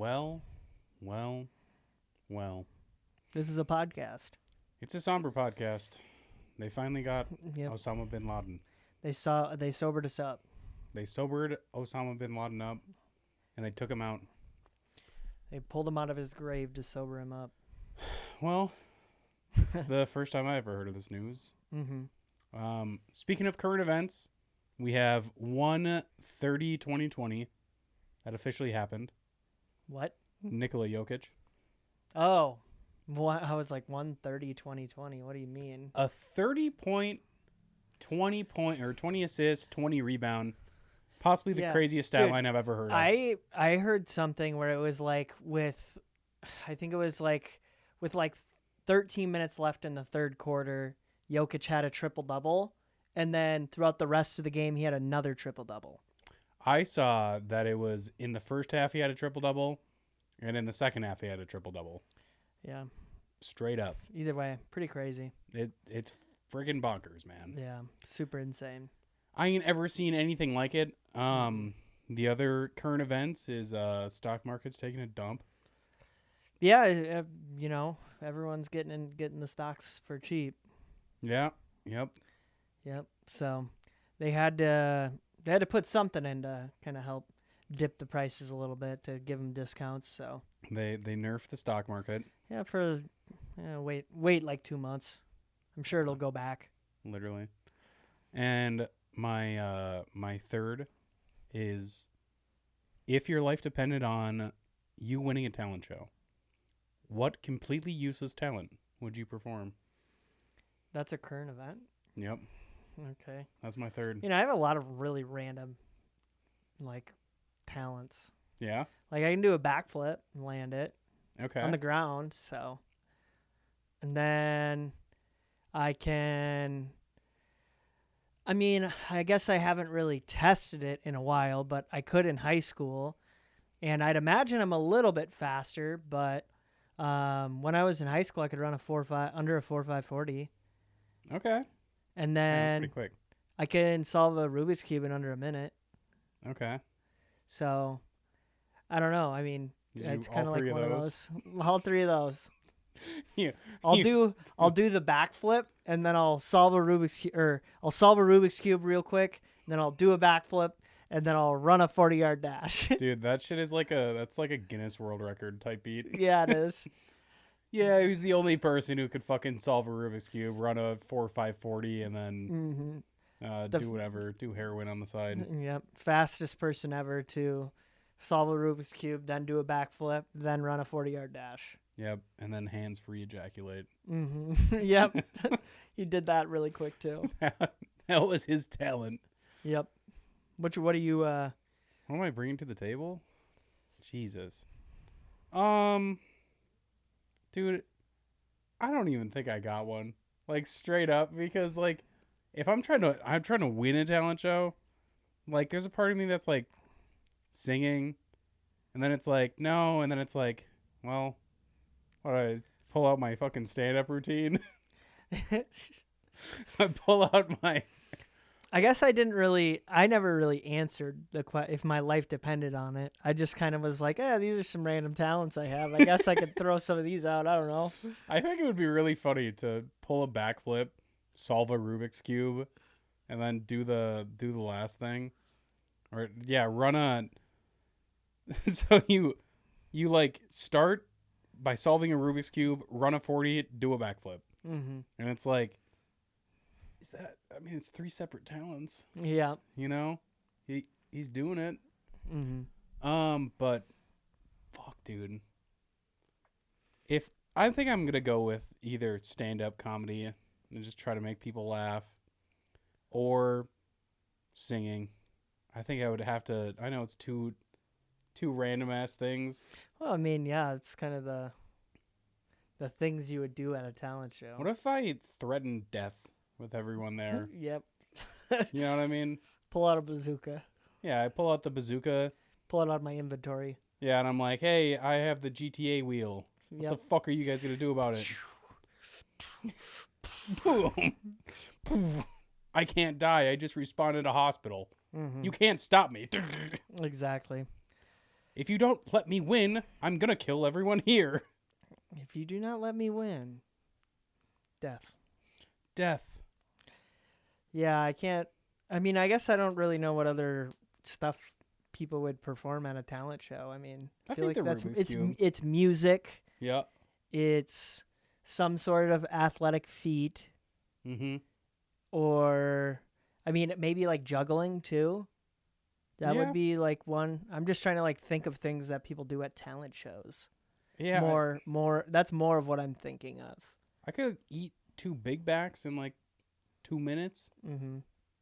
Well, well, well. This is a podcast. It's a somber podcast. They finally got Yep. Osama bin Laden. They sobered us up. They sobered Osama bin Laden up, and they took him out. They pulled him out of his grave to sober him up. Well, it's the first time I ever heard of this news. Mm-hmm. Speaking of current events, we have 1/30/2020 that officially happened. What? Nikola Jokic. Oh. What? I was like 1/30/2020. What do you mean? A 30-point, 20 assists, 20 rebound. Possibly the Yeah. craziest stat Dude, line I've ever heard of. I heard something where it was like I think it was like with 13 minutes left in the third quarter, Jokic had a triple-double, and then throughout the rest of the game, he had another triple-double. I saw that it was in the first half he had a triple-double, and in the second half he had a triple-double. Yeah. Straight up. Either way, pretty crazy. It's friggin' bonkers, man. Yeah. Super insane. I ain't ever seen anything like it. The other current events is stock market's taking a dump. Yeah, everyone's getting the stocks for cheap. Yeah. Yep. Yep. So they had to put something in to kind of help dip the prices a little bit to give them discounts. So They nerfed the stock market, yeah, wait like 2 months. I'm sure it'll go back. literally. And my third is, if your life depended on you winning a talent show, what completely useless talent would you perform? That's a current event. Yep. Okay. That's my third. I have a lot of really random talents. Yeah. Like I can do a backflip and land it Okay. on the ground, so. And then I guess I haven't really tested it in a while, but I could in high school. And I'd imagine I'm a little bit faster, but when I was in high school, I could run under a 4.540. Okay. And Yeah, that's then pretty quick. I can solve a Rubik's Cube in under a minute. Okay. So, I don't know. I mean, Did you it's all kind of like three one of of those? those. All three of those. Yeah. I'll do the backflip, and then I'll solve a Rubik's Cube real quick, and then I'll do a backflip, and then I'll run a 40-yard dash. Dude, that shit is that's like a Guinness World Record type beat. Yeah, it is. Yeah, he was the only person who could fucking solve a Rubik's Cube, run a 4.540, and then do whatever, do heroin on the side. Yep. Fastest person ever to solve a Rubik's Cube, then do a backflip, then run a 40-yard dash. Yep, and then hands-free ejaculate. Yep. He did that really quick too. That was his talent. Yep. What do you What am I bringing to the table? Jesus. Dude, I don't even think I got one. Like, straight up, because if I'm trying to win a talent show, there's a part of me that's singing, and then it's no, and then it's well, what do I pull out my fucking stand-up routine? I pull out my I guess I never really answered if my life depended on it. I just kind of was like, these are some random talents I have. I guess I could throw some of these out. I don't know. I think it would be really funny to pull a backflip, solve a Rubik's Cube, and then do the last thing. Or run a so you start by solving a Rubik's Cube, run a 40, do a backflip. Mm-hmm. And it's it's three separate talents. Yeah. He's doing it. Mm-hmm. But fuck, dude. If I think I'm gonna go with either stand-up comedy and just try to make people laugh, or singing. I think I would have to. I know it's two random ass things. Well, I mean, yeah, it's kind of the things you would do at a talent show. What if I threatened death with everyone there? Yep. You know what I mean? Pull out a bazooka. Yeah, I pull out the bazooka. Pull it out of my inventory. Yeah, and I'm like, hey, I have the GTA wheel. What the fuck are you guys going to do about it? Boom. I can't die. I just respawned at a hospital. Mm-hmm. You can't stop me. Exactly. If you don't let me win, I'm gonna kill everyone here. If you do not let me win, death. Death. Yeah, I can't. I mean, I guess I don't really know what other stuff people would perform at a talent show. I mean, I feel think like the that's Rubik's Cube. it's music. Yeah. It's some sort of athletic feat, Mm-hmm. or I mean, maybe like juggling too. That Yeah. would be like one. I'm just trying to like think of things that people do at talent shows. Yeah. More. That's more of what I'm thinking of. I could eat 2 Big Macs in like 2 minutes. Mm-hmm.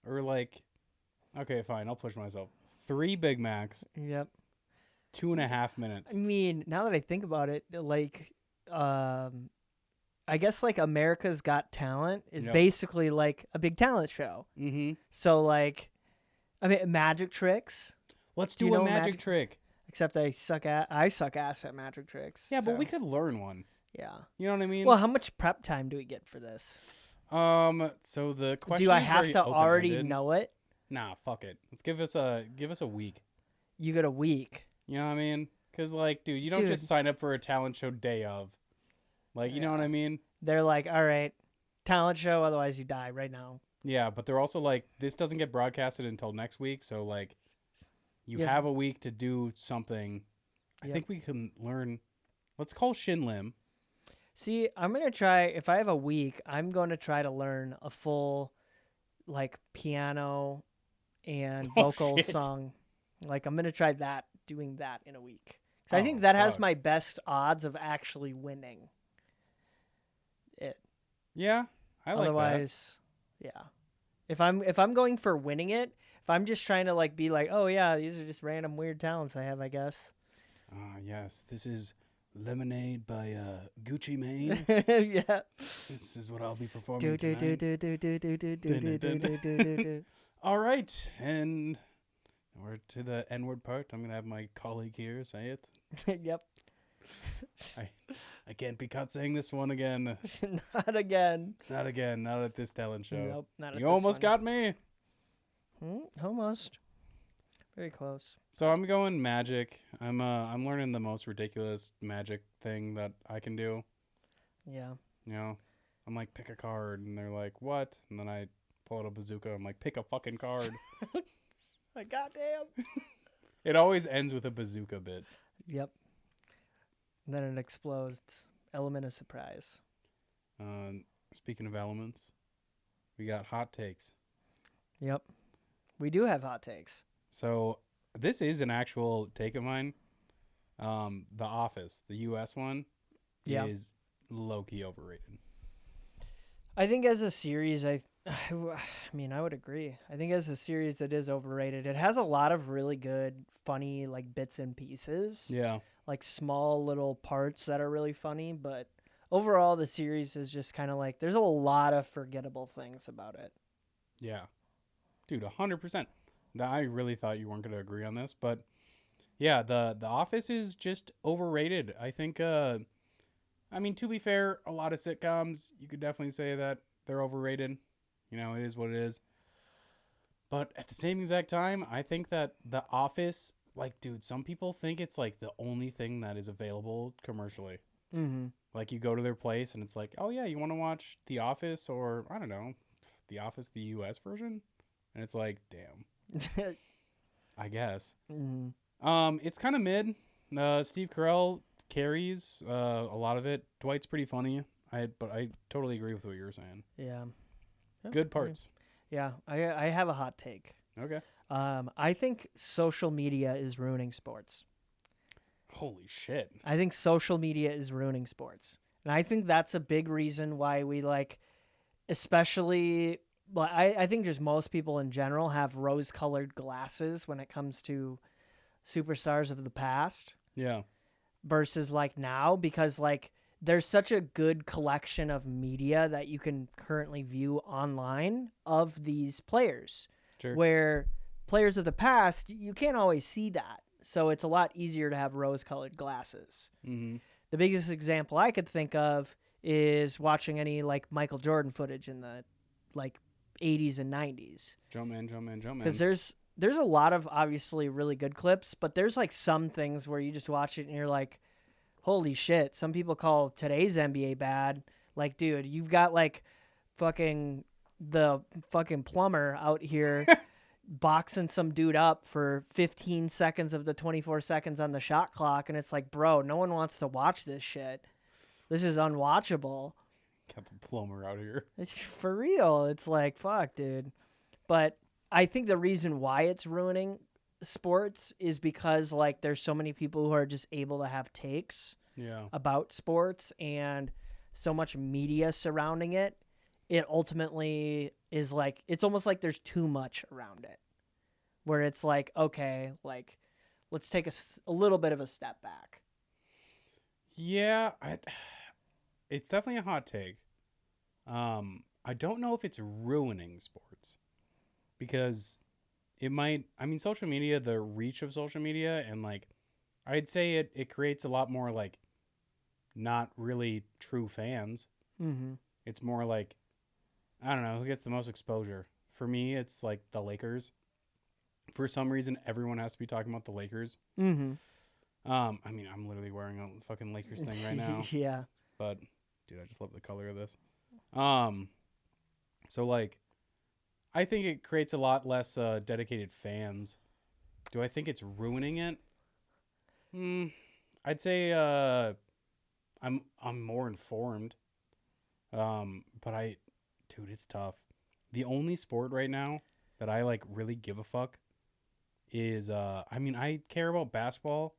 Or like, okay, fine, I'll push myself. 3 Big Macs, Yep. 2.5 minutes. I mean, now that I think about it, like, I guess like America's Got Talent is Yep. basically like a big talent show. Mm-hmm. So like, I mean, magic tricks. Let's Do you do a know magic magic- trick. Except I suck ass at magic tricks. Yeah, but so, we could learn one. Yeah. You know what I mean? Well, how much prep time do we get for this? So the question Do I is have very to already open-ended. know it? Nah, fuck it. Let's give us a week. You get a week. You know what I mean? Because like, dude, you don't Dude. just sign up for a talent show day of. Like, you know what Yeah. I mean? They're like, all right, talent show, otherwise you die right now. Yeah, but they're also like, this doesn't get broadcasted until next week, so like, you Yeah. have a week to do something. I Yep. think we can learn. Let's call Shin Lim. See, I'm going to try, if I have a week, I'm going to try to learn a full, like, piano and Oh, vocal shit. song. Like, I'm going to try that, doing that in a week. 'Cause I Oh, think that has fuck. my best odds of actually winning it. Yeah, I like that. Otherwise, yeah. If I'm going for winning it, if I'm just trying to, like, be like, oh, yeah, these are just random weird talents I have, I guess. Ah, yes, this is Lemonade by Gucci Mane. Yeah. This is what I'll be performing Do do do tonight. do do do do do do do do do do. All right, and we're to the N-word part. I'm gonna have my colleague here say it. Yep. I can't be caught saying this one again. Not again. Not again. Not at this talent show. Nope. Not at You this almost one. got me. Almost. Very close. So I'm going magic. I'm learning the most ridiculous magic thing that I can do. Yeah. You know, I'm like, pick a card, and they're like, what? And then I pull out a bazooka. I'm like, pick a fucking card. Like, goddamn. It always ends with a bazooka bit. Yep. And then it explodes. Element of surprise. Speaking of elements, we got hot takes. Yep. We do have hot takes. So this is an actual take of mine. The Office, the U.S. one, Yeah. is low-key overrated. I think as a series, I mean, I would agree. I think as a series, it is overrated. It has a lot of really good, funny, like, bits and pieces. Yeah. Like, small little parts that are really funny. But overall, the series is just kind of like, there's a lot of forgettable things about it. Yeah. Dude, 100%. I really thought you weren't going to agree on this, but yeah, the Office is just overrated. I think I mean, to be fair, a lot of sitcoms, you could definitely say that they're overrated. You know, it is what it is. But at the same exact time, I think that The Office, like, dude, some people think it's like the only thing that is available commercially. Mm-hmm. Like, you go to their place and it's like, oh yeah, you want to watch The Office, or I don't know, The Office, the US version? And it's like, damn, I guess. Mm-hmm. It's kind of mid. Steve Carell carries a lot of it. Dwight's pretty funny. But I totally agree with what you were saying. Yeah. Good parts. Yeah. I have a hot take. Okay. I think social media is ruining sports. Holy shit. I think social media is ruining sports. And I think that's a big reason why we, like, especially, well, I think just most people in general have rose-colored glasses when it comes to superstars of the past Yeah. versus, like, now, because, like, there's such a good collection of media that you can currently view online of these players. Sure. Where players of the past, you can't always see that. So it's a lot easier to have rose-colored glasses. Mm-hmm. The biggest example I could think of is watching any, like, Michael Jordan footage in the, like, 80s and 90s. Jumpman. Because there's a lot of obviously really good clips, but there's like some things where you just watch it and you're like, holy shit. Some people call today's NBA bad. Like, dude, you've got like the fucking plumber out here boxing some dude up for 15 seconds of the 24 seconds on the shot clock. And it's like, bro, no one wants to watch this shit. This is unwatchable. Got the plumber out here. For real. It's like, fuck, dude. But I think the reason why it's ruining sports is because like there's so many people who are just able to have takes about sports and so much media surrounding it. It ultimately is like, it's almost like there's too much around it, where it's like, okay, like let's take a little bit of a step back. Yeah, it's definitely a hot take. I don't know if it's ruining sports, because it might, I mean, social media, the reach of social media, and like, I'd say it creates a lot more like not really true fans. Mm-hmm. It's more like, I don't know, who gets the most exposure. For me, it's like the Lakers. For some reason, everyone has to be talking about the Lakers. Mm-hmm. I mean, I'm literally wearing a fucking Lakers thing right now. Yeah. But, dude, I just love the color of this. So, like, I think it creates a lot less dedicated fans. Do I think it's ruining it? I'd say I'm more informed. But dude, it's tough. The only sport right now that I like really give a fuck is I mean, I care about basketball,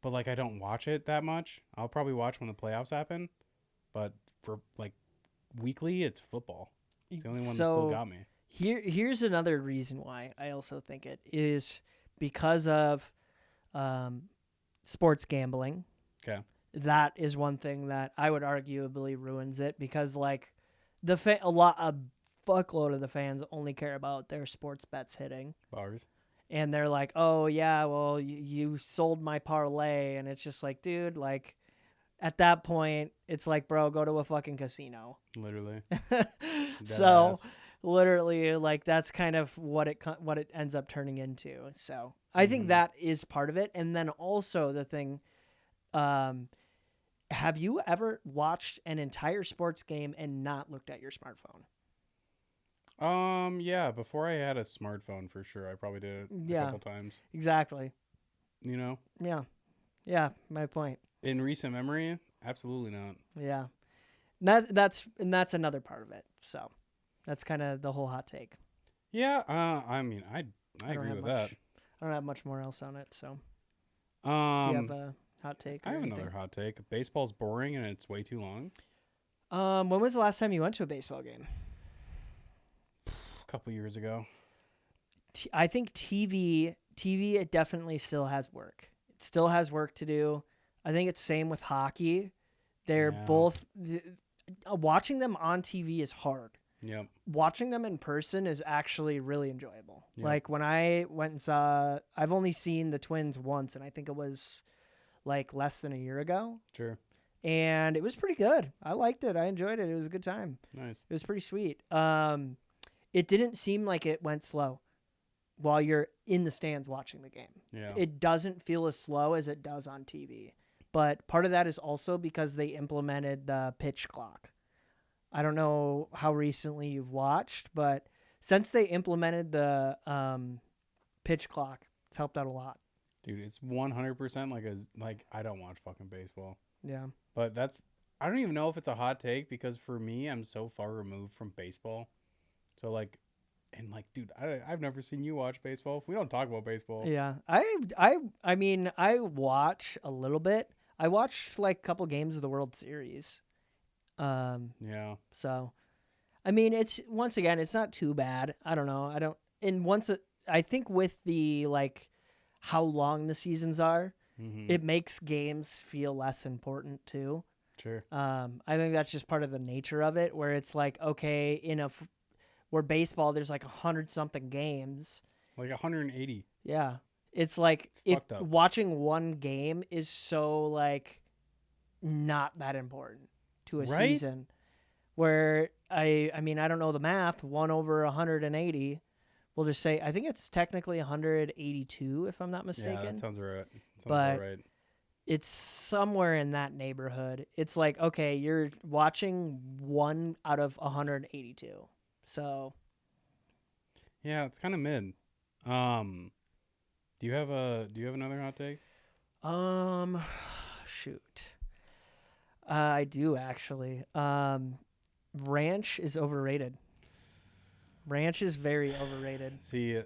but like I don't watch it that much. I'll probably watch when the playoffs happen, but for like weekly, it's football. It's the only one that still got me. Here's another reason why I also think it is because of sports gambling. Okay. That is one thing that I would arguably ruins it, because like a fuckload of the fans only care about their sports bets hitting. Bars. And they're like, oh yeah, well you sold my parlay, and it's just like, dude, like at that point it's like, bro, go to a fucking casino. Literally. So literally, like that's kind of what it ends up turning into. So I think that is part of it. And then also the thing, have you ever watched an entire sports game and not looked at your smartphone? Yeah, before I had a smartphone, for sure, I probably did it a couple times. Exactly. You know? Yeah, my point. In recent memory, absolutely not. Yeah. That's another part of it. So that's kind of the whole hot take. Yeah, I mean, I agree with that. I don't have much more else on it, so. Do you have a hot take? I have another hot take. Baseball's boring and it's way too long. When was the last time you went to a baseball game? A couple years ago. I think TV, it definitely still has work. It still has work to do. I think it's same with hockey. They're both watching them on TV is hard. Yep. Watching them in person is actually really enjoyable. Yep. Like when I went and saw, I've only seen the Twins once, and I think it was like less than a year ago. Sure. And it was pretty good. I liked it. I enjoyed it. It was a good time. Nice. It was pretty sweet. It didn't seem like it went slow while you're in the stands watching the game. Yeah. It doesn't feel as slow as it does on TV. But part of that is also because they implemented the pitch clock. I don't know how recently you've watched, but since they implemented the pitch clock, it's helped out a lot. Dude, it's 100% like I don't watch fucking baseball. Yeah. But I don't even know if it's a hot take, because for me, I'm so far removed from baseball. So like, and like, dude, I've never seen you watch baseball. We don't talk about baseball. Yeah. I mean, I watch a little bit. I watched like a couple games of the World Series. Yeah. So, I mean, it's once again, it's not too bad. I don't know. I think with the like how long the seasons are, it makes games feel less important too. Sure. I think that's just part of the nature of it, where it's like, okay, where baseball, there's like 100-something games. Like 180. Yeah. It's like if fucked up. watching one game is so like not that important to a season, where I mean, I don't know the math, 1 over 180 We'll just say I think it's technically 182 if I'm not Yeah, mistaken. that sounds right. Sounds But about right. it's somewhere in that neighborhood. It's like, okay, you're watching 1 out of 182. So, Yeah, it's kind of mid. Do you have another hot take? shoot. I do actually. Ranch is overrated. Ranch is very overrated. See,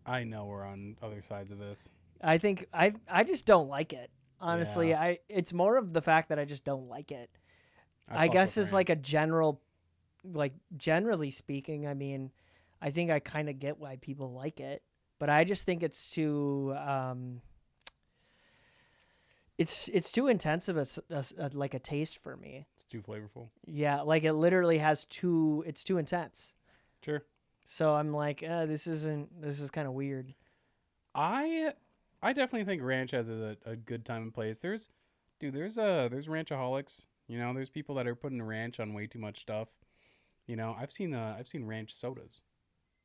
I know we're on other sides of this. I think I just don't like it. Honestly, Yeah. it's more of the fact that I just don't like it. I fuck guess with is like ranch. a general, like generally speaking. I mean, I think I kind of get why people like it, but I just think it's too it's too intense of like a taste for me. It's too flavorful. Yeah, like it literally has too. It's too intense. Sure. So I'm like, this is kind of weird. I definitely think ranch has a good time and place. There's ranchaholics. You know, there's people that are putting ranch on way too much stuff. You know, I've seen ranch sodas,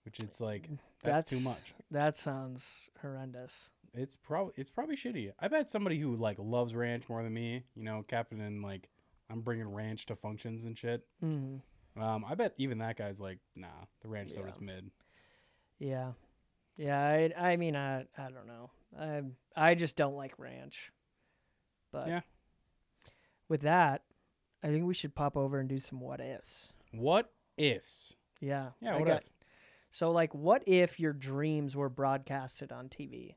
which it's like that's too much. That sounds horrendous. It's probably shitty. I bet somebody who like loves ranch more than me, you know, Captain and like I'm bringing ranch to functions and shit. Mm. I bet even that guy's like, nah, the ranch soda's mid. Yeah, yeah. I mean, I don't know. I just don't like ranch. But Yeah. with that, I think we should pop over and do some what ifs. What ifs? Yeah. Yeah. I What got- if? So, like, what if your dreams were broadcasted on TV?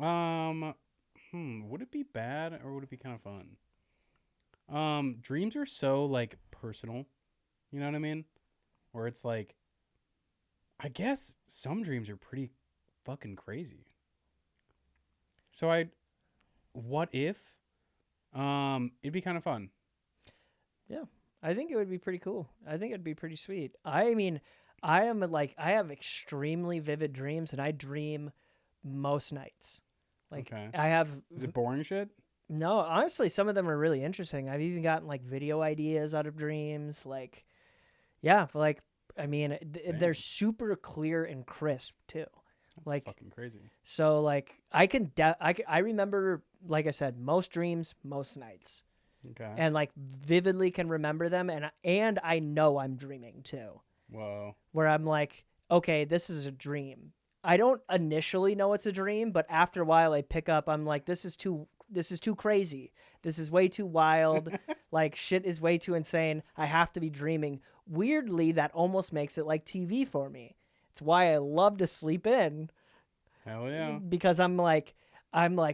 Would it be bad or would it be kind of fun? Dreams are so like personal, you know what I mean? Where it's like, I guess some dreams are pretty fucking crazy. So what if, it'd be kind of fun. I think it would be pretty cool. I think it'd be pretty sweet. I mean, I have extremely vivid dreams, and I dream most nights. Like, Okay. I have Is it boring shit? no, honestly, some of them are really interesting. I've even gotten like video ideas out of dreams. Like, yeah, like I mean, they're super clear and crisp too. That's Like, fucking crazy. so like I remember, like I said, most dreams, most nights, Okay. and like vividly can remember them, and I know I'm dreaming too. Whoa. Where I'm like, okay, this is a dream. I don't initially know it's a dream, but after a while I pick up, I'm like, this is too crazy. This is way too wild. Like, shit is way too insane. I have to be dreaming. Weirdly, that almost makes it like TV for me. It's why I love to sleep in, Hell yeah. because I'm like,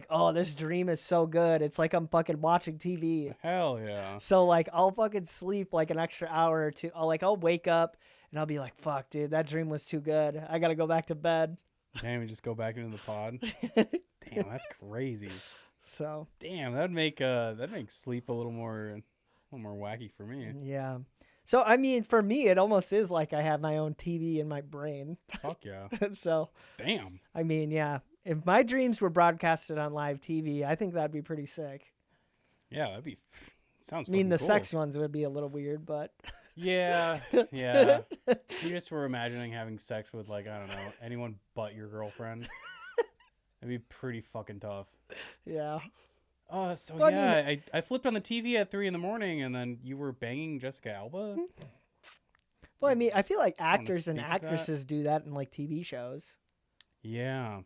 oh, this dream is so good. It's like I'm fucking watching TV. Hell yeah. So like I'll fucking sleep like an extra hour or two. I'll wake up and I'll be like, fuck, dude, that dream was too good. I gotta go back to bed. Damn, we just go back into the pod. Damn, that's crazy. So Damn, that'd make sleep a little more wacky for me. yeah. So I mean, for me, it almost is like I have my own TV in my brain. Fuck yeah. So Damn. I mean, yeah. If my dreams were broadcasted on live TV, I think that'd be pretty sick. Yeah, that'd be. Sounds. I mean, fucking the cool. sex ones would be a little weird, but Yeah, yeah. You just were imagining having sex with like, I don't know, anyone but your girlfriend. That'd be pretty fucking tough. yeah. So Well, I yeah, I flipped on the TV at 3 a.m, and then you were banging Jessica Alba. Well, I mean, I feel like Wanna actors and speak to that? actresses do that in like TV shows. Yeah,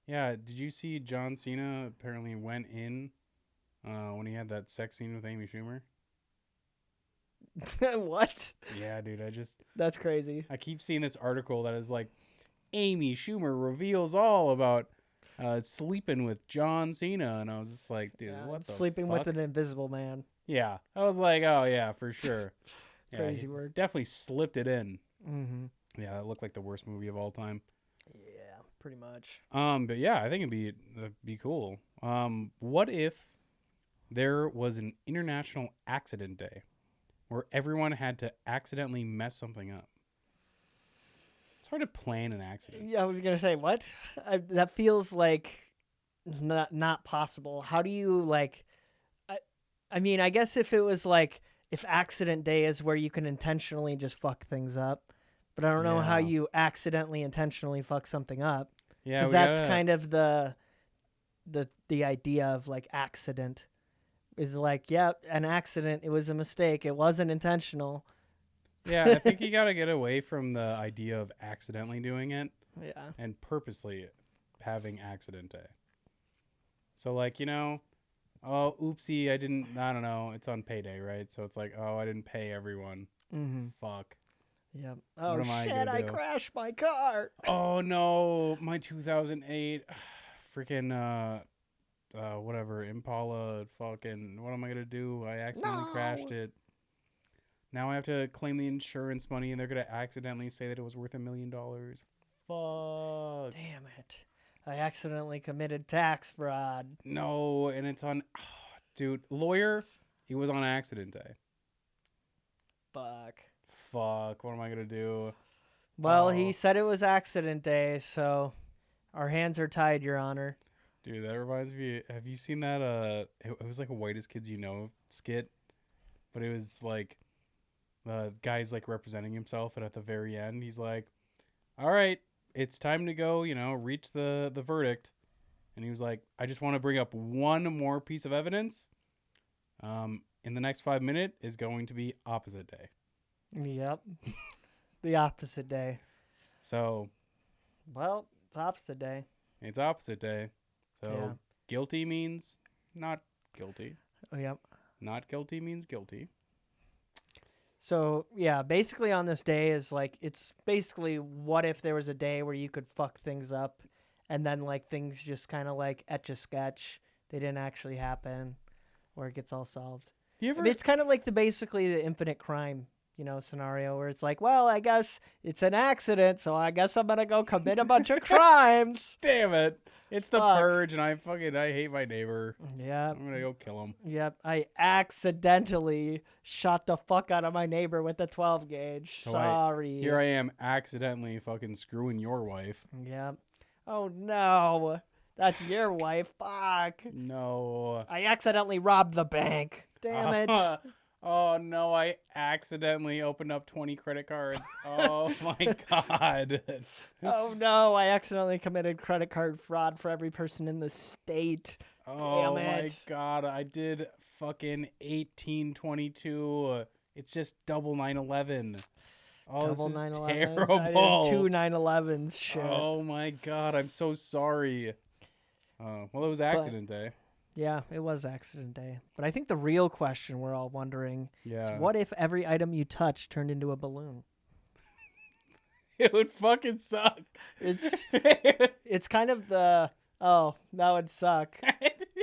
yeah. Did you see John Cena apparently went in when he had that sex scene with Amy Schumer? What? Yeah, dude. That's crazy. I keep seeing this article that is like, Amy Schumer reveals all about sleeping with John Cena, and I was just like, dude, Yeah, what the sleeping fuck? with an invisible man. Yeah, I was like, oh yeah, for sure. Yeah, Crazy he work. Definitely slipped it in. Mm-hmm. Yeah, that looked like the worst movie of all time. Yeah, pretty much. But yeah, I think it'd be cool. What if there was an International Accident Day where everyone had to accidentally mess something up? It's hard to plan an accident. Yeah, I was gonna say what? That feels like not possible. How do you like? I mean, I guess if it was like if accident day is where you can intentionally just fuck things up, but I don't know how Yeah. you accidentally, intentionally fuck something up. Yeah, Because that's kind of the idea of like accident. Is like, yeah, an accident. It was a mistake. It wasn't intentional. Yeah, I think you got to get away from the idea of accidentally doing it Yeah. and purposely having accident day. So like, oh, oopsie, I don't know, it's on payday, right? So it's like, oh, I didn't pay everyone. Mm-hmm. Fuck. Yep. What Oh am I shit! gonna I do? crashed my car. Oh no, my 2008 freaking whatever, Impala, fucking, what am I gonna do? I accidentally crashed No. it. Now I have to claim the insurance money, and they're gonna accidentally say that it was worth $1 million. Fuck. Damn it! I accidentally committed tax fraud. No, and it's on, dude, lawyer, he was on accident day. Fuck. Fuck, what am I gonna do? Well, Oh. he said it was accident day, so our hands are tied, Your Honor. Dude, that reminds me, have you seen that, it was like a Whitest Kids You Know skit, but it was like, the guy's like representing himself, and at the very end, he's like, all right, it's time to go, reach the verdict. And he was like, I just want to bring up one more piece of evidence. In the next 5 minutes is going to be opposite day. Yep. The opposite day. So Well, it's opposite day. it's opposite day. So Yeah. guilty means not guilty. Oh, yep. Not guilty means guilty. So, yeah, basically on this day is like, it's basically what if there was a day where you could fuck things up and then like things just kind of like etch a sketch. They didn't actually happen or it gets all solved. You I ever? mean, it's kind of like basically the infinite crime, scenario where it's like, well, I guess it's an accident, so I guess I'm going to go commit a bunch of crimes. Damn it! It's the Fuck. purge, and I hate my neighbor. Yeah. I'm gonna go kill him. Yep, I accidentally shot the fuck out of my neighbor with a 12 gauge. So Sorry. Here I am, accidentally fucking screwing your wife. Yep. Oh no, that's your wife. Fuck. No. I accidentally robbed the bank. Damn it. Oh no, I accidentally opened up 20 credit cards. Oh my god. Oh no, I accidentally committed credit card fraud for every person in the state. Oh Damn my it. god, I did fucking 1822. It's just double 911. Oh, Double this is 9/11. terrible. I did 2 9/11s. Shit. Oh my god, I'm so sorry. Well, it was accident day. Yeah, it was accident day. But I think the real question we're all wondering Yeah. is what if every item you touch turned into a balloon? It would fucking suck. It's kind of the, oh, that would suck.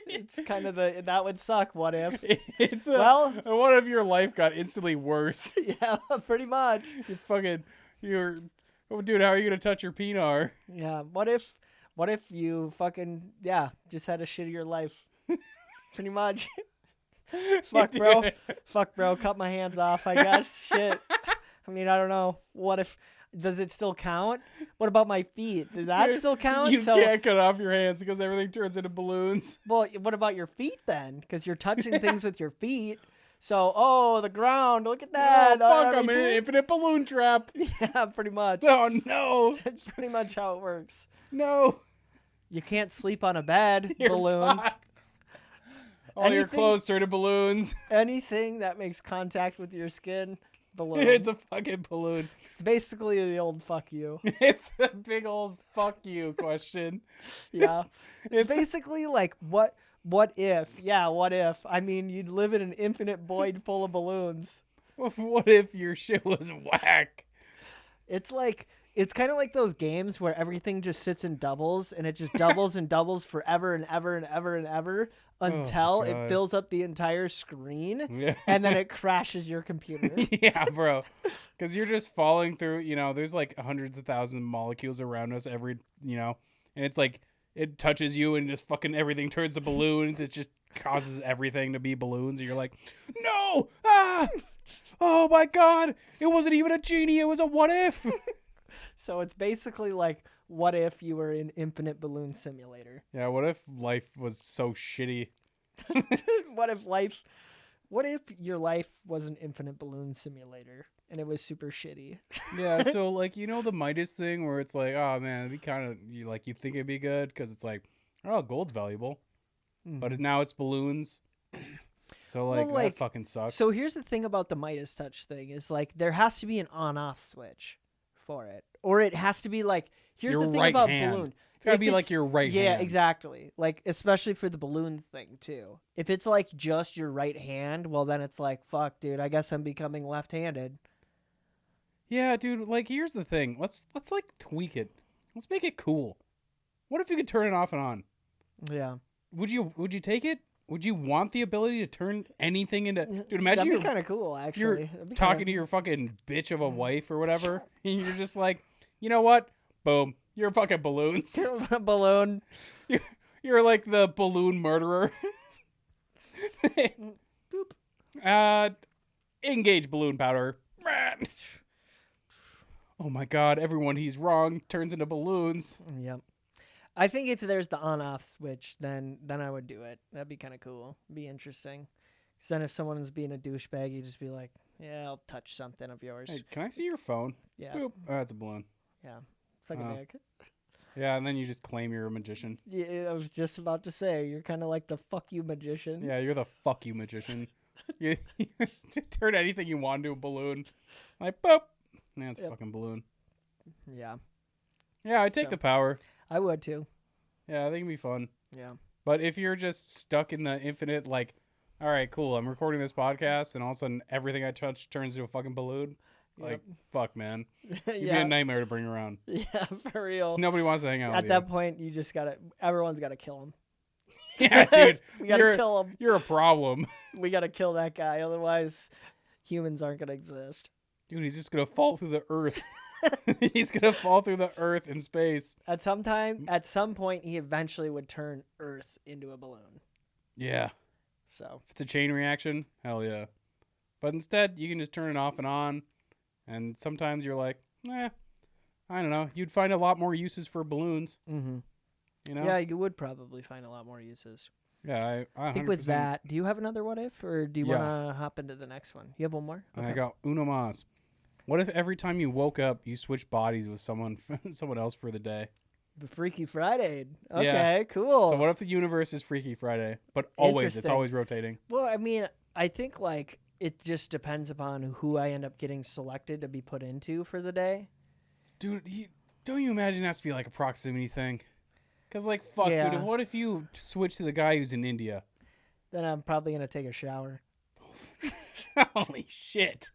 It's kind of the, that would suck, what if? It's Well- what if your life got instantly worse? Yeah, pretty much. Oh, dude, how are you gonna touch your penar? Yeah, what if you fucking, yeah, just had a shittier life? Pretty much. Fuck, bro. Dude. Fuck, bro. Cut my hands off, I guess. Shit. I mean, I don't know. What if, does it still count? What about my feet? Does that Dude, still count? You can't cut off your hands because everything turns into balloons. Well, what about your feet then? Because you're touching things with your feet. So, oh, the ground. Look at that. Oh, fuck, I I'm in mean, an infinite balloon trap. Yeah, pretty much. Oh, no. That's pretty much how it works. No. You can't sleep on a bed, You're balloon. fucked. All your Anything- clothes turn to balloons. Anything that makes contact with your skin, balloon. It's a fucking balloon. It's basically the old fuck you. It's a big old fuck you question. Yeah. It's It's basically like what if? Yeah, what if? I mean, you'd live in an infinite void full of balloons. what if your shit was whack? It's like it's kind of like those games where everything just sits in doubles and it just doubles and doubles forever and ever and ever and ever until it God. fills up the entire screen Yeah. and then it crashes your computer. Yeah, bro. Because you're just falling through, there's like hundreds of thousands of molecules around us and it's like it touches you and just fucking everything turns to balloons. It just causes everything to be balloons. And you're like, no! Ah! Oh my god! It wasn't even a genie, it was a what if! So it's basically like what if you were in Infinite Balloon Simulator? Yeah, what if life was so shitty? what What if your life was an infinite balloon simulator and it was super shitty? Yeah, so like you know the Midas thing where it's like, oh man, it'd be kind of you like you think it'd be good because it's like, oh, gold's valuable, but now it's balloons. So like, Well, like, that fucking sucks. So here's the thing about the Midas touch thing is like there has to be an on-off switch for it, or it has to be like here's Your the thing right about hand. balloon. It's gotta If be like your right Yeah, hand. exactly. Like especially for the balloon thing too. If it's like just your right hand, well then it's like fuck, dude. I guess I'm becoming left-handed. Yeah, dude. Like here's the thing. Let's like tweak it. Let's make it cool. What if you could turn it off and on? Yeah, Would you take it? Would you want the ability to turn anything into? Dude, imagine that'd you're be kind of cool. Actually, you're That'd be talking to your fucking bitch of a wife or whatever, and you're just like, you know what? Boom, you're fucking balloons. to balloon. You're like the balloon murderer. Boop. Engage balloon powder. Oh my god, everyone he's wrong turns into balloons. Yep. I think if there's the on-off switch, then I would do it. That'd be kind of cool. Be interesting. 'Cause then if someone's being a douchebag, you just be like, "Yeah, I'll touch something of yours." Hey, can I see your phone? Yeah, Boop. Oh, it's a balloon. yeah. It's like a dick. Yeah, and then you just claim you're a magician. Yeah, I was just about to say you're kind of like the fuck you magician. Yeah, you're the fuck you magician. you turn anything you want into a balloon. Like, boop. Nah, it's a fucking balloon. Yeah, Yeah, I take So- the power. I would too. Yeah, I think it'd be fun. Yeah. But if you're just stuck in the infinite, like, all right, cool, I'm recording this podcast, and all of a sudden everything I touch turns into a fucking balloon, like, fuck, man. You'd be yeah. a nightmare to bring around. Yeah, for real. Nobody wants to hang out At with that point, you just gotta. Everyone's gotta kill him. you. Yeah, dude. We gotta you're, kill him. you're a problem. We gotta kill that guy. Otherwise, humans aren't gonna exist. Dude, he's just going to fall through the earth. He's going to fall through the earth in space. At some point, he eventually would turn Earth into a balloon. Yeah. So If it's a chain reaction, hell yeah. But instead, you can just turn it off and on. And sometimes you're like, I don't know. You'd find a lot more uses for balloons. You know? yeah, you would probably find a lot more uses. Yeah, I I think with that, do you have another what if, or do you Yeah. want to hop into the next one? You have one more? I got uno mas. What if every time you woke up, you switched bodies with someone else for the day? Freaky Friday. Okay, Yeah. cool. So what if the universe is Freaky Friday, but always it's Interesting. always rotating? Well, I mean, I think like it just depends upon who I end up getting selected to be put into for the day. Dude, don't you imagine that has to be like a proximity thing? Because like fuck, Yeah. dude. What if you switch to the guy who's in India? Then I'm probably gonna take a shower. Holy shit!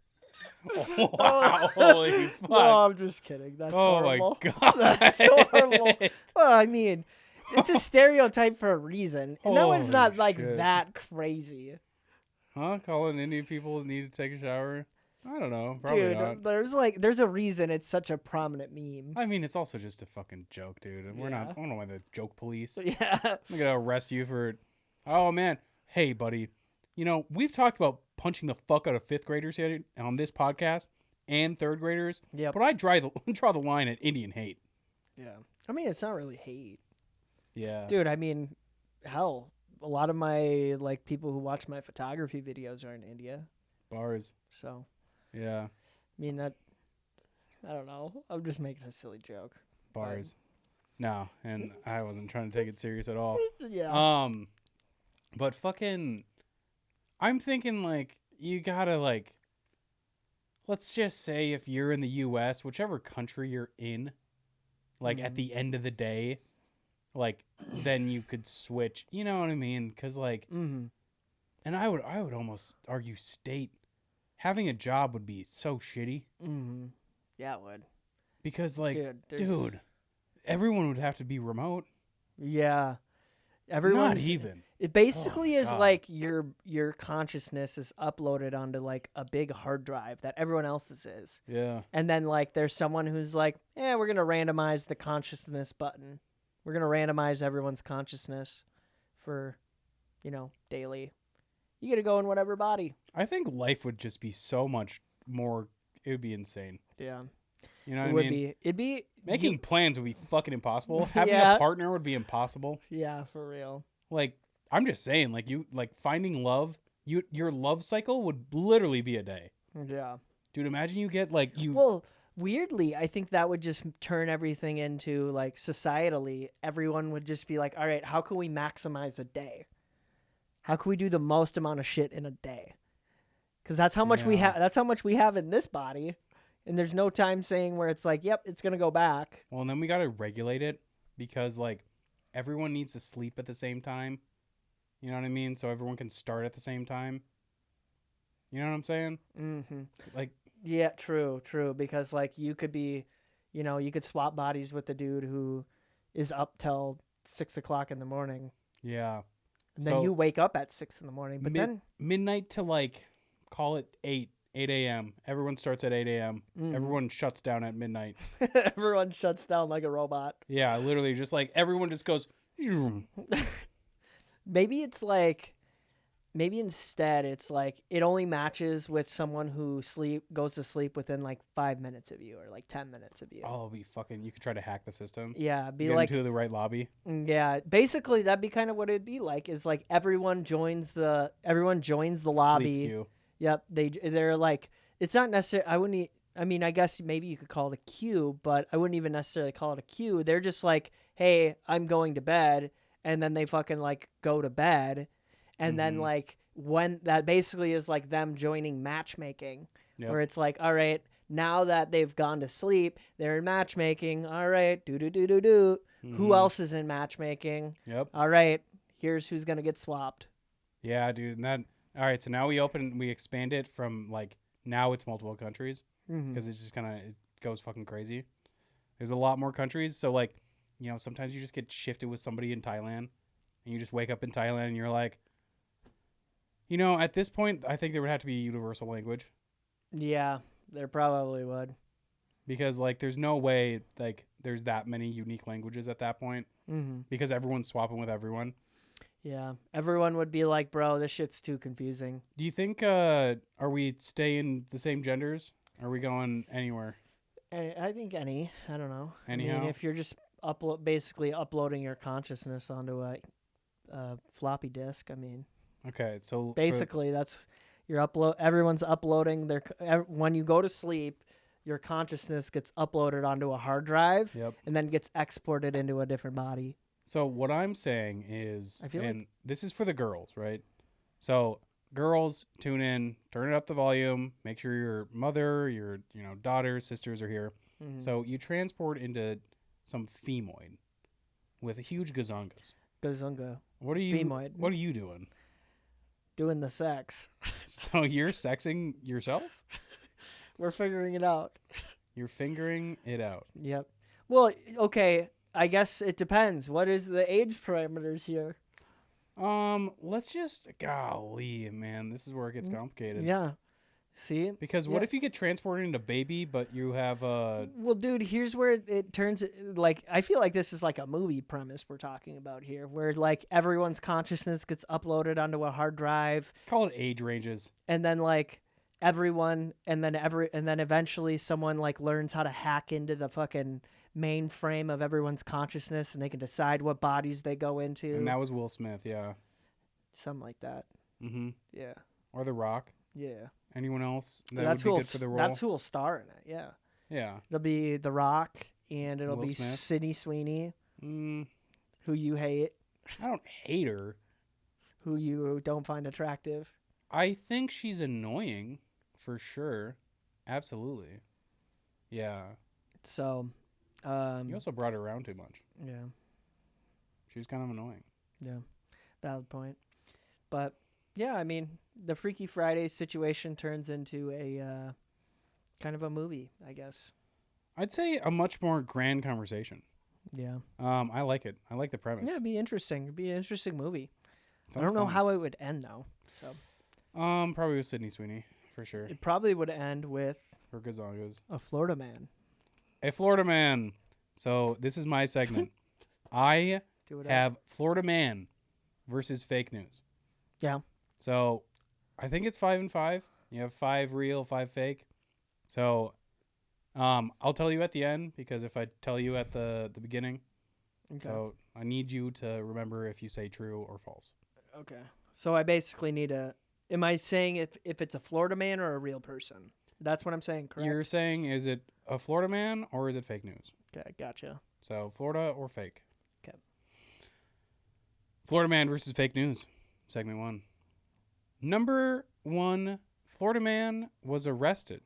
Wow! Holy fuck! No, I'm just kidding. That's Oh horrible. my god! That's horrible. Well, I mean, it's a stereotype for a reason, and that one's Holy not like shit. that crazy. Huh? Calling Indian people that need to take a shower? I don't know. Probably Dude, not. there's a reason it's such a prominent meme. I mean, it's also just a fucking joke, dude. And we're not. Yeah. I don't know why the joke police. Yeah. I'm gonna arrest you for. Oh man, hey buddy, you know we've talked about punching the fuck out of fifth graders here on this podcast and third graders. Yep. But I draw the line at Indian hate. Yeah. I mean, it's not really hate. Yeah. Dude, I mean, hell, a lot of my like people who watch my photography videos are in India. Bars. So, Yeah. I mean that I don't know. I'm just making a silly joke. Bars. No, and I wasn't trying to take it serious at all. Yeah. But fucking, I'm thinking like you gotta like. Let's just say if you're in the U.S., whichever country you're in, like at the end of the day, like then you could switch. You know what I mean? Because like, and I would almost argue state having a job would be so shitty Yeah, it would. because like, Dude, dude, everyone would have to be remote. Yeah. Not Everyone's even. It basically is God. like your consciousness is uploaded onto like a big hard drive that everyone else's is. Yeah. And then like there's someone who's like, we're going to randomize the consciousness button. We're going to randomize everyone's consciousness for, daily. You get to go in whatever body. I think life would just be so much more. It would be insane. Yeah. You know It what would I mean? be. It'd be Making plans would be fucking impossible. Having Yeah. a partner would be impossible. yeah, for real. Like, I'm just saying, like, finding love, your love cycle would literally be a day. Yeah. Dude, imagine you get like you. Well, weirdly, I think that would just turn everything into like societally, everyone would just be like, all right, how can we maximize a day? How can we do the most amount of shit in a day? Because that's how much we Yeah. have. That's how much we have in this body, and there's no time saying where it's like, yep, it's gonna go back. Well, and then we gotta regulate it because like everyone needs to sleep at the same time. You know what I mean? So everyone can start at the same time. You know what I'm saying? Mm-hmm. Like, Yeah, true. Because like you could be, you could swap bodies with the dude who is up till 6 o'clock in the morning, yeah. and then So, you wake up at 6 in the morning. But then midnight to like call it 8 a.m. Everyone starts at 8 a.m. Mhm. Everyone shuts down at midnight. everyone shuts down like a robot. Yeah, literally, just like everyone just goes. Maybe it's like, maybe instead it's like it only matches with someone who goes to sleep within like 5 minutes of you or like 10 minutes of you. Oh, it'll be fucking. You could try to hack the system. Yeah, be Get like, into the right lobby. yeah. Basically, that'd be kind of what it'd be like. Is like everyone joins the lobby. Sleep queue. Yep, they're like, it's not necessarily. I mean, I guess maybe you could call it a queue, but I wouldn't even necessarily call it a queue. They're just like, hey, I'm going to bed, and then they fucking like go to bed, and then Mhm. like when that basically is like them joining matchmaking, Yep. where it's like, all right, now that they've gone to sleep, they're in matchmaking. All right, do. Who Mhm. else is in matchmaking? Yep. All right, here's who's gonna get swapped. Yeah, dude. And that. All right. So now we expand it from like now it's multiple countries Mm-hmm. because it's just kind of it goes fucking crazy. There's a lot more countries, so like sometimes you just get shifted with somebody in Thailand, and you just wake up in Thailand and you're like, at this point, I think there would have to be a universal language Yeah, there probably would. because like there's no way like there's that many unique languages at that point Mm-hmm. because everyone's swapping with everyone. Yeah, everyone would be like, bro, this shit's too confusing. Do you think are we staying the same genders? Are we going anywhere? I think I don't know. I Anyhow? mean, if you're just basically uploading your consciousness onto a floppy disk, I mean, Okay, so basically that's everyone's uploading when you go to sleep, your consciousness gets uploaded onto a hard drive yep. and then gets exported into a different body. So what I'm saying is, I feel and this is for the girls, right? So girls, tune in, turn it up the volume, make sure your mother, your daughters, sisters are here. Mhm. So you transport into some femoid with a huge gazongas. Gazunga What are you? Femoid. What are you doing? doing the sex. So you're sexing yourself? We're figuring it out. You're fingering it out. Yep. Well, okay. I guess it depends. What is the age parameters here? Let's just golly, man, this is where it gets complicated. Yeah. See? Because what Yeah. if you get transported into baby, but you have Well, dude, here's where it turns like I feel like this is like a movie premise we're talking about here, where like everyone's consciousness gets uploaded onto a hard drive, it's called age ranges. and then like everyone, and then eventually someone like learns how to hack into the fucking mainframe of everyone's consciousness, and they can decide what bodies they go into, And that was Will Smith, yeah. something like that. Mm-hmm. Yeah. Or The Rock. Yeah. Anyone else that That's would be who'll good for the role? that's who'll star in it. Yeah. Yeah. It'll be The Rock, and it'll Will be Smith. Sydney Sweeney, Mm, who you hate, I don't hate her. who you don't find attractive. I think she's annoying, for sure. Absolutely. Yeah. So, You also brought her around too much. yeah, She was kind of annoying. valid point. But yeah, I mean, the Freaky Friday situation turns into a kind of a movie, I guess. I'd say a much more grand conversation. Yeah. I like it. I like the premise. Yeah, it'd be interesting. It'd be an interesting movie. I Sounds don't know fun. how it would end though. So Probably with Sydney Sweeney, for sure. it probably would end with For Gazongos. a Florida man. A Florida man. So this is my segment. I Do it. have Florida man versus fake news. Yeah. So I think it's 5 and 5. You have 5 real, 5 fake. So I'll tell you at the end because if I tell you at the beginning, Okay. so I need you to remember if you say true or false. Okay. So I basically need to am I saying if it's a Florida man or a real person? That's what I'm saying, correct? You're saying, is it a Florida man or is it fake news? Okay, gotcha. So Florida or fake? 'Kay. Florida man versus fake news. Segment 1. Number 1, Florida man was arrested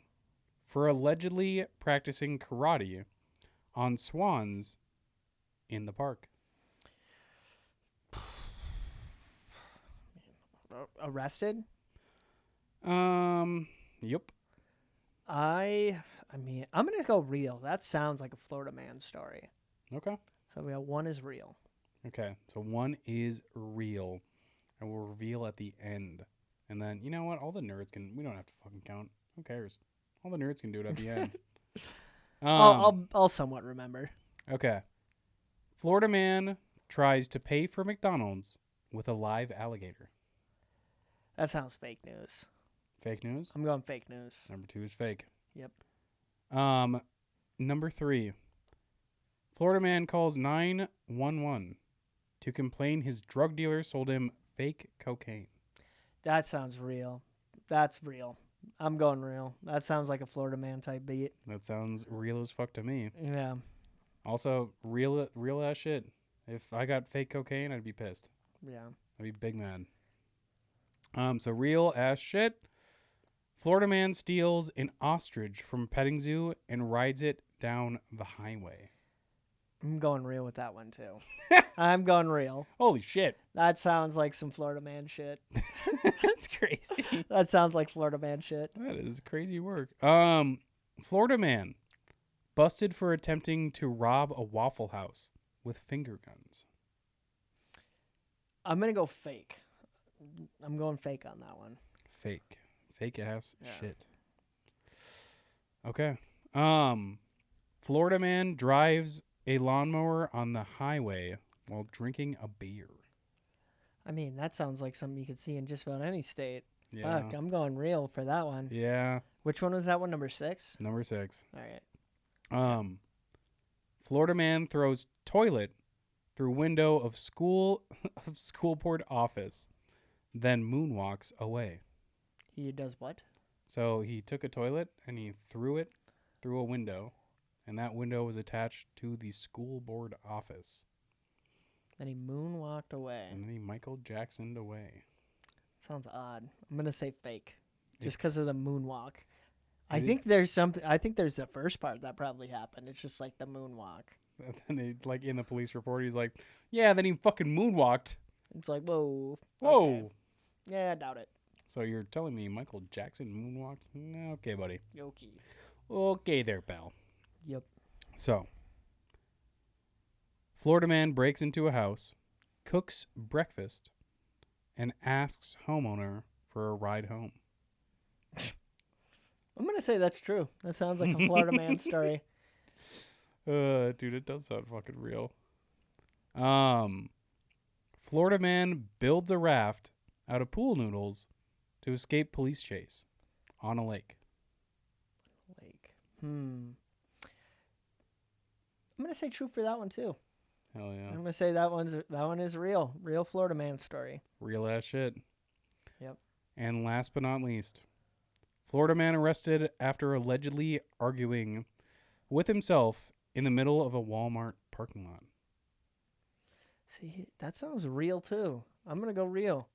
for allegedly practicing karate on swans in the park. Arrested? Yep. I mean, I'm gonna go real. That sounds like a Florida man story. Okay. So we got one is real. Okay. So 1 is real. And we'll reveal at the end. And then, you know what? All the nerds we don't have to fucking count. Who cares? All the nerds can do it at the end. I'll somewhat remember. Okay. Florida man tries to pay for McDonald's with a live alligator. That sounds fake news. Fake news? I'm going fake news. Number 2 is fake. Yep. Number 3. Florida man calls 911 to complain his drug dealer sold him fake cocaine. That sounds real. That's real. I'm going real. That sounds like a Florida man type beat. That sounds real as fuck to me. Yeah. Also, real ass shit. If I got fake cocaine, I'd be pissed. Yeah. I'd be big mad. So real ass shit. Florida man steals an ostrich from a petting zoo and rides it down the highway. I'm going real with that one too. I'm going real. Holy shit. That sounds like some Florida man shit. That's crazy. That sounds like Florida man shit. That is crazy work. Florida man busted for attempting to rob a Waffle House with finger guns. I'm going to go fake. I'm going fake on that one. Fake. Fake ass Yeah. shit. Okay. Florida man drives a lawnmower on the highway while drinking a beer. I mean, that sounds like something you could see in just about any state. Yeah. Fuck, I'm going real for that one. Yeah. Which one was that one? Number 6? Number 6. All right. Florida man throws toilet through window of school board office, then moonwalks away. He does what? So he took a toilet and he threw it through a window, and that window was attached to the school board office. Then he moonwalked away. And then he Michael Jacksoned away. Sounds odd. I'm going to say fake. Just because of the moonwalk. I Is it- think there's something. I think there's the first part that probably happened. It's just like the moonwalk. And then he, like in the police report, he's like, "Yeah." Then he fucking moonwalked. It's like, whoa. Whoa. Okay. Yeah, I doubt it. So you're telling me Michael Jackson moonwalked? Okay, buddy. Yoki. Okay, there, pal. Yep. So, Florida man breaks into a house, cooks breakfast, and asks homeowner for a ride home. I'm going to say that's true. That sounds like a Florida man story. Dude, it does sound fucking real. Florida man builds a raft out of pool noodles to escape police chase on a lake. I'm going to say true for that one, too. Hell yeah. I'm going to say that one is real. Real Florida man story. Real ass shit. Yep. And last but not least, Florida man arrested after allegedly arguing with himself in the middle of a Walmart parking lot. See, that sounds real, too. I'm going to go real.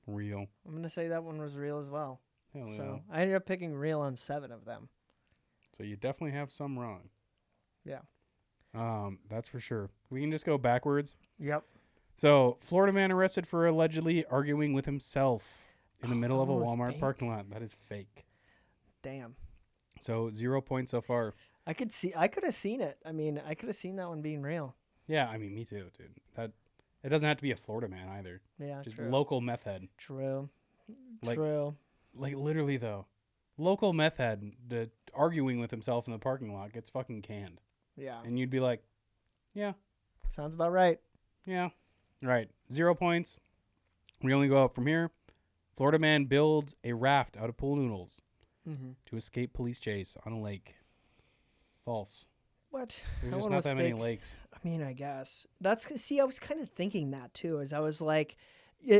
Real. I'm going to say that one was real as well. Hell yeah. So I ended up picking real on 7 of them. So you definitely have some wrong. Yeah. That's for sure. We can just go backwards. Yep. So, Florida man arrested for allegedly arguing with himself in the middle of a Oh, it's Walmart fake? parking lot. That is fake. Damn. So, 0 points so far. I could have seen it. I mean, I could have seen that one being real. Yeah, I mean, me too, dude. It doesn't have to be a Florida man either. Yeah, Just true. local meth head. True. Like- True. Like, literally, though. Local meth head arguing with himself in the parking lot gets fucking canned. Yeah. And you'd be like, yeah, Sounds about right. yeah. Right. 0 points. We only go up from here. Florida man builds a raft out of pool noodles Mm-hmm. to escape police chase on a lake. False. What? There's That just one not was that many fake. lakes. I mean, I guess I was kind of thinking that too, as I was like,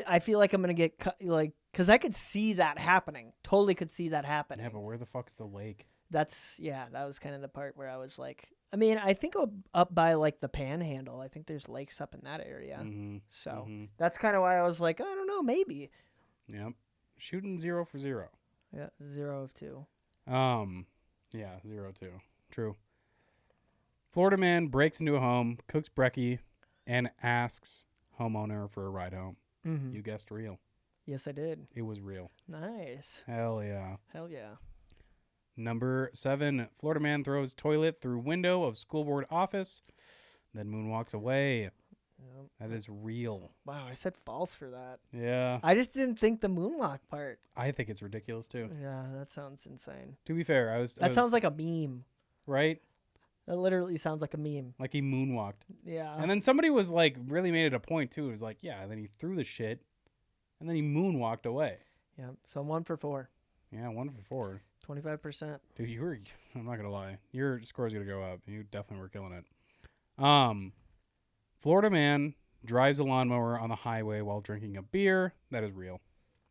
I feel like I'm gonna get Because I could see that happening. Totally could see that happening. Yeah, but where the fuck's the lake? That was kind of the part where I was like, I mean, I think up by like the Panhandle, I think there's lakes up in that area. Mm-hmm. So Mm-hmm. that's kind of why I was like, I don't know, maybe. Yep. Shooting 0 for 0. Yeah, 0 of 2. Yeah, 0-2. True. Florida man breaks into a home, cooks brekkie, and asks homeowner for a ride home. Mm-hmm. You guessed real. Yes, I did. It was real. Nice. Hell yeah. Hell yeah. Number 7, Florida man throws toilet through window of school board office, then moonwalks away. Yep. That is real. Wow, I said false for that. Yeah. I just didn't think the moonwalk part. I think it's ridiculous too. Yeah, that sounds insane. To be fair, That sounds like a meme. right? That literally sounds like a meme. Like he moonwalked. Yeah. And then somebody was like really made it a point too. It was like, yeah, and then he threw the shit and then he moonwalked away. Yeah. So 1 for 4. Yeah, 1 for 4. 25%. Dude, I'm not gonna lie. Your score's gonna go up. You definitely were killing it. Florida man drives a lawnmower on the highway while drinking a beer. That is real.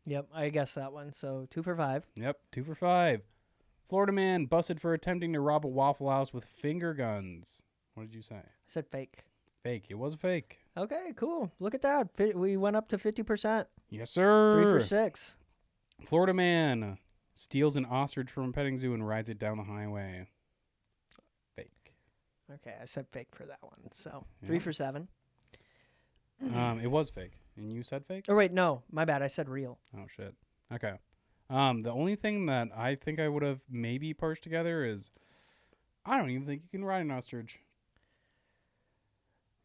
Yep, I guessed that one. So 2 for 5. Yep, 2 for 5. Florida man busted for attempting to rob a Waffle House with finger guns. What did you say? I said fake. Fake. It was a fake. Okay, cool. Look at that. We went up to 50%. Yes, sir. 3 for 6. Florida man steals an ostrich from a petting zoo and rides it down the highway. Fake. Okay, I said fake for that one. So 3 Yeah. for 7. It was fake. And you said fake? Oh, wait, no. My bad. I said real. Oh, shit. Okay. The only thing that I think I would have maybe parsed together is I don't even think you can ride an ostrich.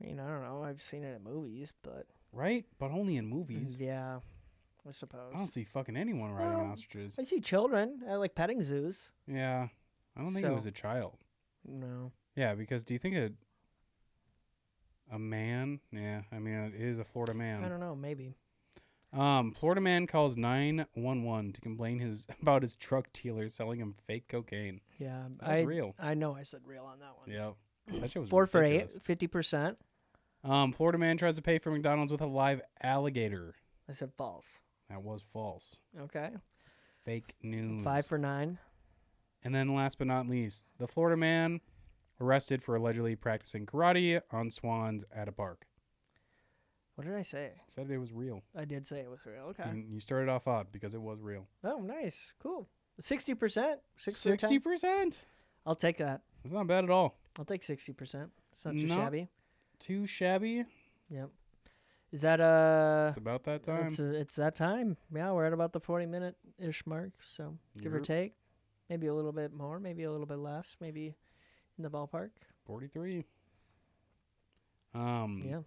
I mean, I don't know. I've seen it in movies, but... Right? But only in movies. Yeah, I suppose. I don't see fucking anyone riding Well, ostriches. I see children at, like, petting zoos. Yeah. I don't think it So- was a child. No. Yeah, because do you think a man? Yeah, I mean, it is a Florida I man. don't know. Maybe. Florida man calls 911 to complain about his drug dealer selling him fake cocaine. Yeah, That's real. I know I said real on that one. Yeah. That shit was 4 for 8, ridiculous. 50%. Florida man tries to pay for McDonald's with a live alligator. I said false. That was false. Okay. Fake news. 5 for 9. And then last but not least, the Florida man arrested for allegedly practicing karate on swans at a park. What did I say? Said it was real. I did say it was real. Okay. And you started off odd because it was real. Oh, nice. Cool. 60%. 60%? I'll take that. That's not bad at all. I'll take 60%. It's not too Not shabby. Too shabby. Yep. Is that It's about that time. It's that time. Yeah, we're at about the 40-minute-ish mark, so give or Yep. take. Maybe a little bit more, maybe a little bit less, maybe in the ballpark. 43. Yeah.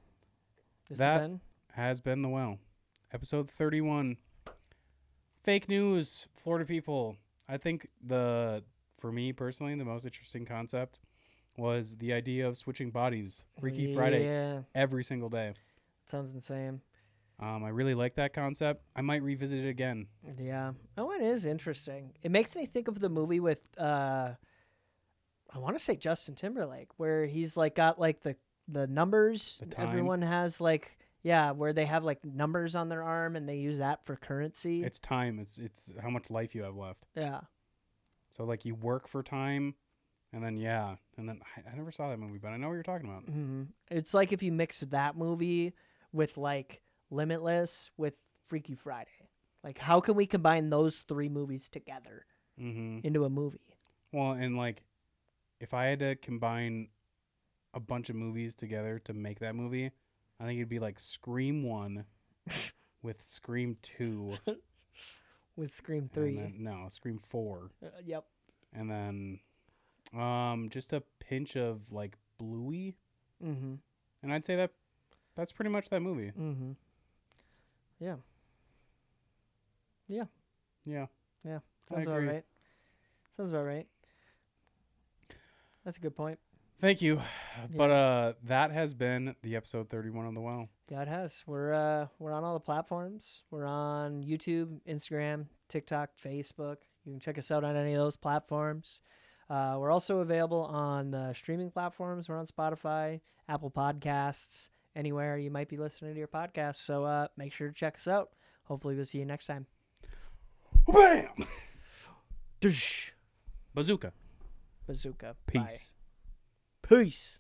This that- has been Has been the well. Episode 31. Fake news, Florida people. I think for me personally, the most interesting concept was the idea of switching bodies. Freaky Friday Yeah, every single day. sounds insane. I really like that concept. I might revisit it again. Yeah. Oh, it is interesting. It makes me think of the movie with I want to say Justin Timberlake, where he's like got like the numbers. The time. Everyone has like where they have like numbers on their arm and they use that for currency. It's time. It's how much life you have left. Yeah. So like you work for time, and then I never saw that movie, but I know what you're talking about. Hmm. It's like if you mixed that movie with like Limitless with Freaky Friday. Like, how can we combine those 3 movies together Mm-hmm. into a movie? Well, and like, if I had to combine a bunch of movies together to make that movie, I think it'd be like Scream 1 with Scream 2. With Scream and 3. then- no, Scream 4. Yep. And then just a pinch of like Bluey. Mm-hmm. And I'd say that's pretty much that movie. Mm-hmm. Yeah. Yeah. Yeah. Yeah. I Sounds about agree. right. Sounds about right. That's a good point. Thank you. But that has been the episode 31 of The Well. Yeah, it has. We're on all the platforms. We're on YouTube, Instagram, TikTok, Facebook. You can check us out on any of those platforms. We're also available on the streaming platforms. We're on Spotify, Apple Podcasts, anywhere you might be listening to your podcast. So make sure to check us out. Hopefully we'll see you next time. Bam! Dush. Bazooka. Bazooka. Bye. Peace. Peace.